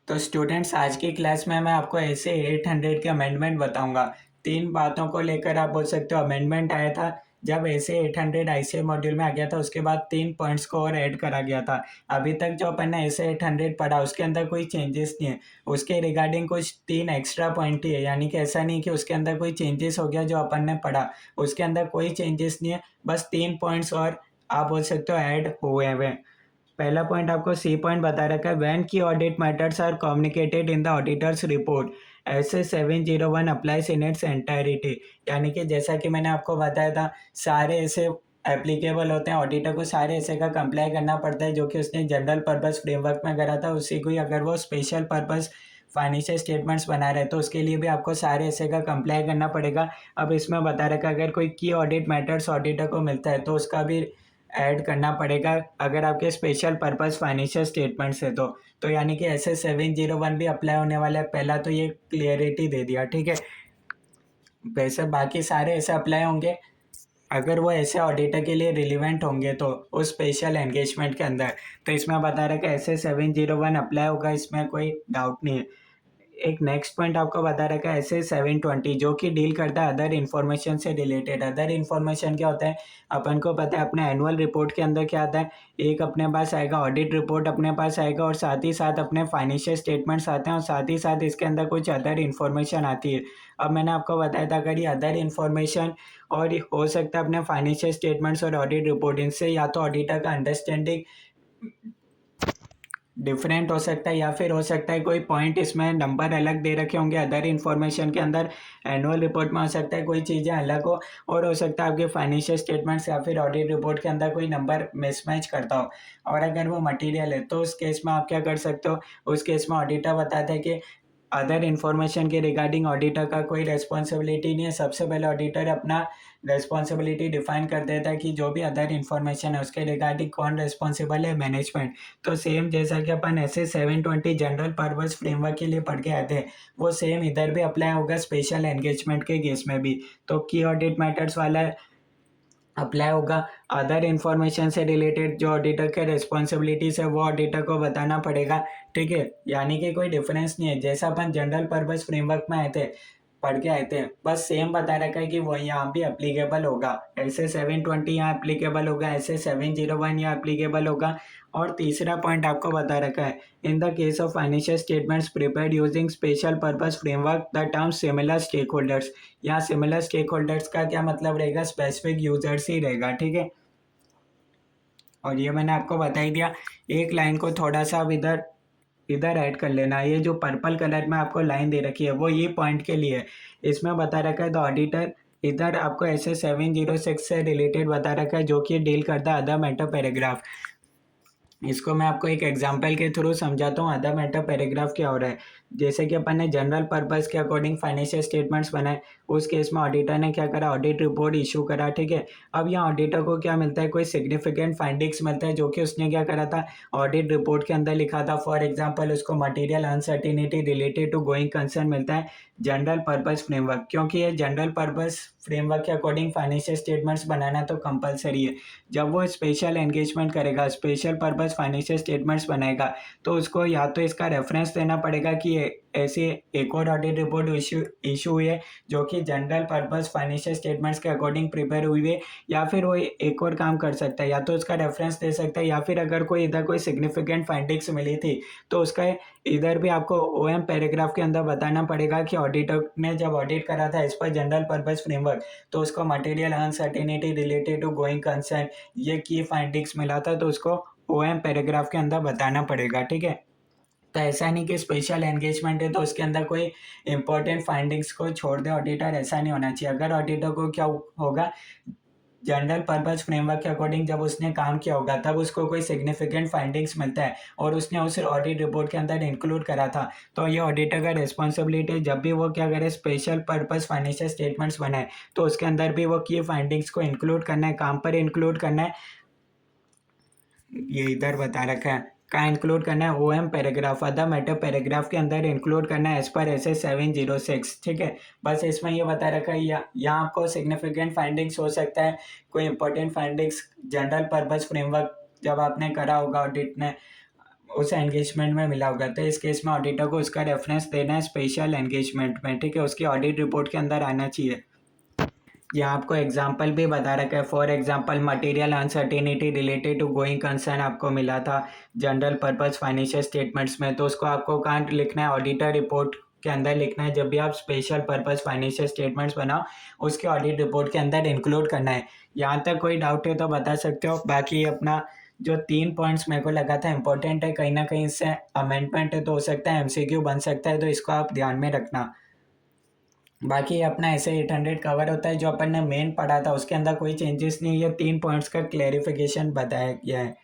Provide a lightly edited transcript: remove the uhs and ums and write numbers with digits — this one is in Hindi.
तो स्टूडेंट्स, आज की क्लास में मैं आपको ऐसे 800 के अमेंडमेंट बताऊंगा। तीन बातों को लेकर आप बोल सकते हो अमेंडमेंट आया था। जब ऐसे 800 आईसीए मॉड्यूल में आ गया था, उसके बाद तीन पॉइंट्स को और ऐड करा गया था। अभी तक जो अपन ने ऐसे 800 पढ़ा, उसके अंदर कोई चेंजेस नहीं है। उसके रिगार्डिंग कुछ तीन एक्स्ट्रा पॉइंट ही है, यानी कि ऐसा नहीं कि उसके अंदर कोई चेंजेस हो गया। जो अपन ने पढ़ा उसके अंदर कोई चेंजेस नहीं है, बस तीन पॉइंट्स और आप बोल सकते हो ऐड हुए हुए। पहला पॉइंट आपको सी पॉइंट बता रखा है, व्हेन की audit matters are communicated in the auditors report SA 701 applies in its entirety. यानी कि जैसा कि मैंने आपको बताया था, सारे ऐसे एप्लीकेबल होते हैं। ऑडिटर को सारे ऐसे का कंप्लाई करना पड़ता है जो कि उसने जनरल पर्पस फ्रेमवर्क में करा था, उसी को ही अगर वो स्पेशल पर्पस फाइनेंशियल स्टेटमेंट्स बना रहे तो उसके लिए भी आपको सारे ऐसे का कंप्लाई करना पड़ेगा। अब इसमें बता रखा है, अगर कोई की ऑडिट मैटर्स ऑडिटर को मिलता है तो उसका भी ऐड करना पड़ेगा, अगर आपके स्पेशल पर्पस फाइनेंशियल स्टेटमेंट्स है तो यानी कि ऐसे 701 भी अप्लाई होने वाला है। पहला तो ये क्लियरिटी दे दिया, ठीक है। वैसे बाकी सारे ऐसे अप्लाई होंगे अगर वो ऐसे ऑडिटर के लिए रिलीवेंट होंगे तो उस स्पेशल एंगेजमेंट के अंदर। तो इसमें बता रहा है कि ऐसे 701 अप्लाई होगा, इसमें कोई डाउट नहीं है। एक नेक्स्ट पॉइंट आपको बता रखा है, ऐसे 720 जो कि डील करता है अदर इन्फॉर्मेशन से रिलेटेड। अदर इन्फॉर्मेशन क्या होता है, अपन को पता है अपने एनुअल रिपोर्ट के अंदर क्या आता है। एक अपने पास आएगा ऑडिट रिपोर्ट, अपने पास आएगा, और साथ ही साथ अपने फाइनेंशियल स्टेटमेंट्स आते हैं, और साथ ही साथ इसके अंदर कुछ अदर इन्फॉर्मेशन आती है। अब मैंने आपको बताया था, अगर ये अदर इन्फॉर्मेशन और ये हो सकता है अपने फाइनेंशियल स्टेटमेंट्स और ऑडिट रिपोर्ट, इनसे या तो ऑडिटर का अंडरस्टैंडिंग डिफरेंट हो सकता है, या फिर हो सकता है कोई पॉइंट इसमें नंबर अलग दे रखे होंगे अदर इन्फॉर्मेशन के अंदर। एनुअल रिपोर्ट में हो सकता है कोई चीज़ें अलग हो, और हो सकता है आपके फाइनेंशियल स्टेटमेंट्स या फिर ऑडिट रिपोर्ट के अंदर कोई नंबर मिसमैच करता हो। और अगर वो मटेरियल है तो उस केस में आप क्या कर सकते हो, उस केस में ऑडिटर बताता है कि अदर इन्फॉर्मेशन के रिगार्डिंग ऑडिटर का कोई रेस्पॉन्सिबिलिटी नहीं है। सबसे पहले ऑडिटर अपना रेस्पॉन्सिबिलिटी डिफाइन कर देता है कि जो भी अदर इन्फॉर्मेशन है उसके रिगार्डिंग कौन रेस्पॉन्सिबल है, मैनेजमेंट। तो सेम जैसा कि अपन ऐसे 720 जनरल पर्पस फ्रेमवर्क के लिए पढ़ के आए थे, वो सेम इधर भी अप्लाई होगा स्पेशल एंगेजमेंट के केस में भी। तो की ऑडिट मैटर्स वाला अप्लाई होगा। अदर इन्फॉर्मेशन से रिलेटेड जो ऑडिटर के रिस्पॉन्सिबिलिटीज है वो ऑडिटर को बताना पड़ेगा, ठीक है। यानी कि कोई डिफरेंस नहीं है, जैसा अपन जनरल पर्पस फ्रेमवर्क में आए थे, पढ़ के आए थे, बस सेम बता रखा है कि वो यहाँ भी अप्लीकेबल होगा। ऐसे 720 यहाँ अप्लीकेबल होगा, ऐसे 701 यहाँ अप्लीकेबल होगा। और तीसरा पॉइंट आपको बता रखा है, in the case of financial statements prepared using special purpose framework the term similar stakeholders. यहाँ सिमिलर स्टेक होल्डर्स का क्या मतलब रहेगा, स्पेसिफिक यूजर्स ही रहेगा, ठीक है। और ये मैंने आपको बता ही दिया। एक लाइन को थोड़ा सा अब इधर इधर ऐड कर लेना, ये जो पर्पल कलर में आपको लाइन दे रखी है वो ये पॉइंट के लिए है। इसमें बता रखा है द ऑडिटर, इधर आपको ऐसे 706 से रिलेटेड बता रखा है जो कि डील करता है अदर मैटर पैराग्राफ। इसको मैं आपको एक एग्जांपल के थ्रू समझाता हूँ अदर मैटर पैराग्राफ क्या हो रहा है। जैसे कि अपन ने जनरल पर्पस के अकॉर्डिंग फाइनेंशियल स्टेटमेंट्स बनाए, उस केस में ऑडिटर ने क्या करा, ऑडिट रिपोर्ट इशू करा, ठीक है। अब यहाँ ऑडिटर को क्या मिलता है, कोई सिग्निफिकेंट फाइंडिंग्स मिलता है जो कि उसने क्या करा था, ऑडिट रिपोर्ट के अंदर लिखा था। फॉर एग्जाम्पल उसको material uncertainty related to going concern मिलता है जनरल पर्पस फ्रेमवर्क, क्योंकि ये जनरल पर्पस फ्रेमवर्क के अकॉर्डिंग फाइनेंशियल स्टेटमेंट्स बनाना तो कंपलसरी है। जब वो स्पेशल एंगेजमेंट करेगा, स्पेशल पर्पस फाइनेंशियल स्टेटमेंट्स बनाएगा, तो उसको या तो इसका रेफरेंस देना पड़ेगा कि ऐसी एक और ऑडिट रिपोर्ट इशू हुई है जो कि जनरल पर्पस फाइनेंशियल स्टेटमेंट्स के अकॉर्डिंग प्रिपेयर हुई है। या फिर वो एक और काम कर सकता है, या तो उसका रेफरेंस दे सकता है, या फिर अगर कोई इधर कोई सिग्निफिकेंट फाइंडिंग्स मिली थी तो उसका इधर भी आपको ओएम पैराग्राफ के अंदर बताना पड़ेगा कि ऑडिटर ने जब ऑडिट करा था इस पर जनरल पर्पस फ्रेमवर्क, तो उसको material uncertainty related to going concern ये की फाइंडिंग्स मिला था, तो उसको ओएम पैराग्राफ के अंदर बताना पड़ेगा, ठीक है। तो ऐसा नहीं कि स्पेशल एंगेजमेंट है तो उसके अंदर कोई इंपॉर्टेंट फाइंडिंग्स को छोड़ दे ऑडिटर, ऐसा नहीं होना चाहिए। अगर ऑडिटर को क्या होगा, जनरल पर्पस फ्रेमवर्क के अकॉर्डिंग जब उसने काम किया होगा तब उसको कोई सिग्निफिकेंट फाइंडिंग्स मिलता है और उसने उस ऑडिट रिपोर्ट के अंदर इंक्लूड करा था, तो ये ऑडिटर का रिस्पॉन्सिबिलिटी है, जब भी वो क्या करे स्पेशल पर्पस फाइनेंशियल स्टेटमेंट्स बनाए तो उसके अंदर भी वो की फाइंडिंग्स को इंक्लूड करना है, काम पर इंक्लूड करना है। ये इधर बता रखा है कहाँ इंक्लूड करना है, OM paragraph other matter paragraph के अंदर इंक्लूड करना है एज पर ऐसे 706, ठीक है। बस इसमें ये बता रखा है, यहाँ आपको सिग्निफिकेंट फाइंडिंग्स हो सकता है, कोई important findings general purpose framework जब आपने करा होगा ऑडिट ने उस एंगेजमेंट में मिला होगा। तो इस केस में ऑडिटर को उसका रेफरेंस देना है स्पेशल एंगेजमेंट में, ठीक है, उसकी ऑडिट रिपोर्ट के अंदर आना चाहिए। यहाँ आपको एग्जाम्पल भी बता रखा है। For example material uncertainty related to going concern आपको मिला था जनरल पर्पस फाइनेंशियल स्टेटमेंट्स में, तो उसको आपको कहाँ लिखना है, ऑडिटर रिपोर्ट के अंदर लिखना है। जब भी आप स्पेशल पर्पस फाइनेंशियल स्टेटमेंट्स बनाओ उसके ऑडिट रिपोर्ट के अंदर इंक्लूड करना है। यहाँ तक कोई डाउट है तो बता सकते हो। बाकी अपना जो 3 पॉइंट्स मेरे को लगा था इंपॉर्टेंट है, कहीं ना कहीं इससे अमेंडमेंट है तो हो सकता है एमसीक्यू बन सकता है, तो इसको आप ध्यान में रखना। बाकी अपना ऐसे 800 कवर होता है। जो अपन ने मेन पढ़ा था उसके अंदर कोई चेंजेस नहीं है, 3 पॉइंट्स का क्लेरिफिकेशन बताया गया है।